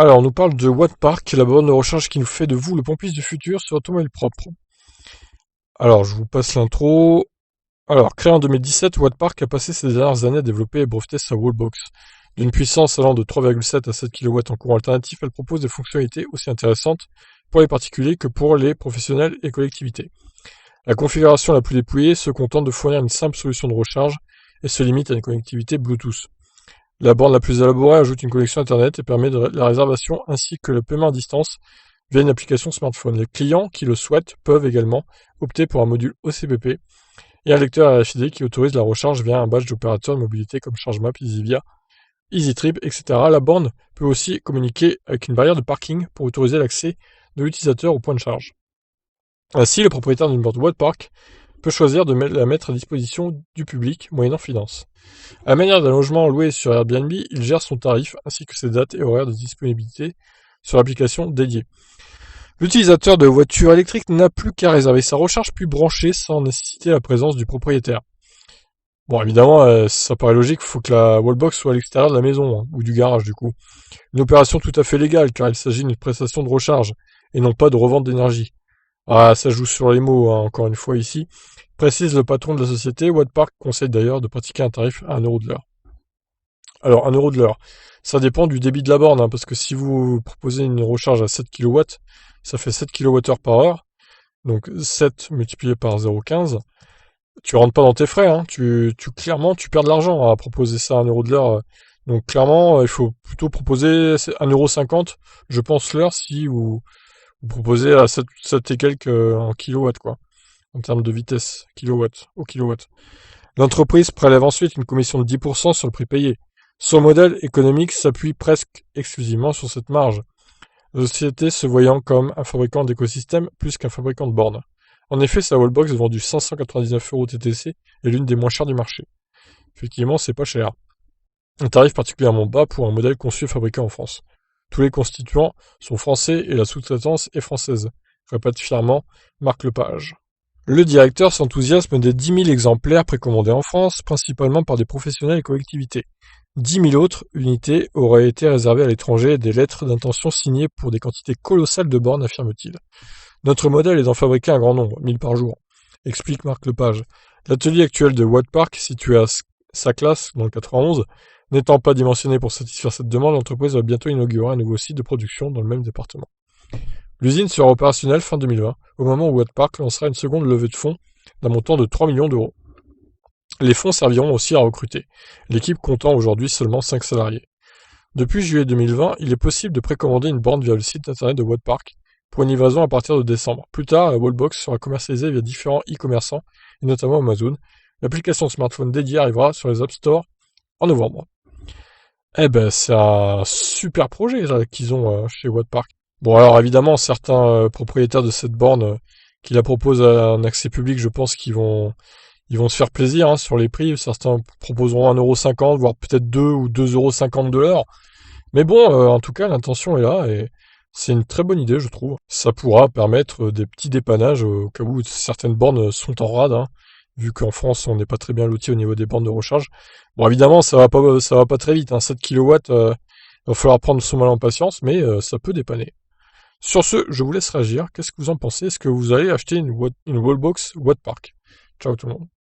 Alors, on nous parle de Wattpark, la borne de recharge qui nous fait de vous le pompiste du futur sur automobile propre. Alors, je vous passe l'intro. Alors, créé en 2017, Wattpark a passé ces dernières années à développer et breveter sa wallbox. D'une puissance allant de 3,7 à 7 kW en courant alternatif, elle propose des fonctionnalités aussi intéressantes pour les particuliers que pour les professionnels et collectivités. La configuration la plus déployée se contente de fournir une simple solution de recharge et se limite à une connectivité Bluetooth. La borne la plus élaborée ajoute une connexion Internet et permet la réservation ainsi que le paiement à distance via une application smartphone. Les clients qui le souhaitent peuvent également opter pour un module OCPP et un lecteur RFID qui autorise la recharge via un badge d'opérateur de mobilité comme ChargeMap, EasyVia, EasyTrip, etc. La borne peut aussi communiquer avec une barrière de parking pour autoriser l'accès de l'utilisateur au point de charge. Ainsi, le propriétaire d'une borne Wattpark peut choisir de la mettre à disposition du public moyennant finance. À la manière d'un logement loué sur Airbnb, il gère son tarif ainsi que ses dates et horaires de disponibilité sur l'application dédiée. L'utilisateur de voitures électriques n'a plus qu'à réserver sa recharge puis brancher sans nécessiter la présence du propriétaire. Bon, évidemment, ça paraît logique, il faut que la wallbox soit à l'extérieur de la maison, hein, ou du garage du coup. Une opération tout à fait légale car il s'agit d'une prestation de recharge et non pas de revente d'énergie. Ah, ça joue sur les mots, hein, encore une fois ici. Précise le patron de la société, Wattpark conseille d'ailleurs de pratiquer un tarif à 1 € de l'heure. Alors, 1 € de l'heure, ça dépend du débit de la borne, hein, parce que si vous proposez une recharge à 7 kW, ça fait 7 kWh par heure, donc 7 multiplié par 0,15, tu rentres pas dans tes frais, hein, clairement, tu perds de l'argent à proposer ça à 1 € de l'heure. Donc clairement, il faut plutôt proposer 1,50 €, je pense, l'heure, si vous proposez à 7 et quelques en kilowatts, quoi, en termes de vitesse, kilowatts, au kilowatt. L'entreprise prélève ensuite une commission de 10% sur le prix payé. Son modèle économique s'appuie presque exclusivement sur cette marge, la société se voyant comme un fabricant d'écosystème plus qu'un fabricant de bornes. En effet, sa wallbox vendue 599 € TTC est l'une des moins chères du marché. Effectivement, c'est pas cher. Un tarif particulièrement bas pour un modèle conçu et fabriqué en France. Tous les constituants sont français et la sous-traitance est française, répète fièrement Marc Lepage. Le directeur s'enthousiasme des 10 000 exemplaires précommandés en France, principalement par des professionnels et collectivités. 10 000 autres unités auraient été réservées à l'étranger et des lettres d'intention signées pour des quantités colossales de bornes, affirme-t-il. Notre modèle est d'en fabriquer un grand nombre, 1000 par jour, explique Marc Lepage. L'atelier actuel de Wattpark, situé à Saclas, dans le 91, n'étant pas dimensionné pour satisfaire cette demande, l'entreprise va bientôt inaugurer un nouveau site de production dans le même département. L'usine sera opérationnelle fin 2020, au moment où Wattpark lancera une seconde levée de fonds d'un montant de 3 millions d'euros. Les fonds serviront aussi à recruter, l'équipe comptant aujourd'hui seulement 5 salariés. Depuis juillet 2020, il est possible de précommander une borne via le site internet de Wattpark pour une livraison à partir de décembre. Plus tard, la wallbox sera commercialisée via différents e-commerçants, et notamment Amazon. L'application smartphone dédiée arrivera sur les App Store en novembre. Eh ben, c'est un super projet là, qu'ils ont chez Wattpark. Bon, alors évidemment, certains propriétaires de cette borne qui la proposent à un accès public, je pense qu'ils vont se faire plaisir, hein, sur les prix. Certains proposeront 1,50 €, voire peut-être 2 ou 2,50 € de l'heure. Mais bon, en tout cas, l'intention est là et c'est une très bonne idée, je trouve. Ça pourra permettre des petits dépannages au cas où certaines bornes sont en rade, hein, vu qu'en France, on n'est pas très bien loti au niveau des bornes de recharge. Bon, évidemment, ça va pas très vite, hein, 7 kW, il va falloir prendre son mal en patience, mais ça peut dépanner. Sur ce, je vous laisse réagir. Qu'est-ce que vous en pensez? Est-ce que vous allez acheter une wallbox Wattpark? Ciao tout le monde.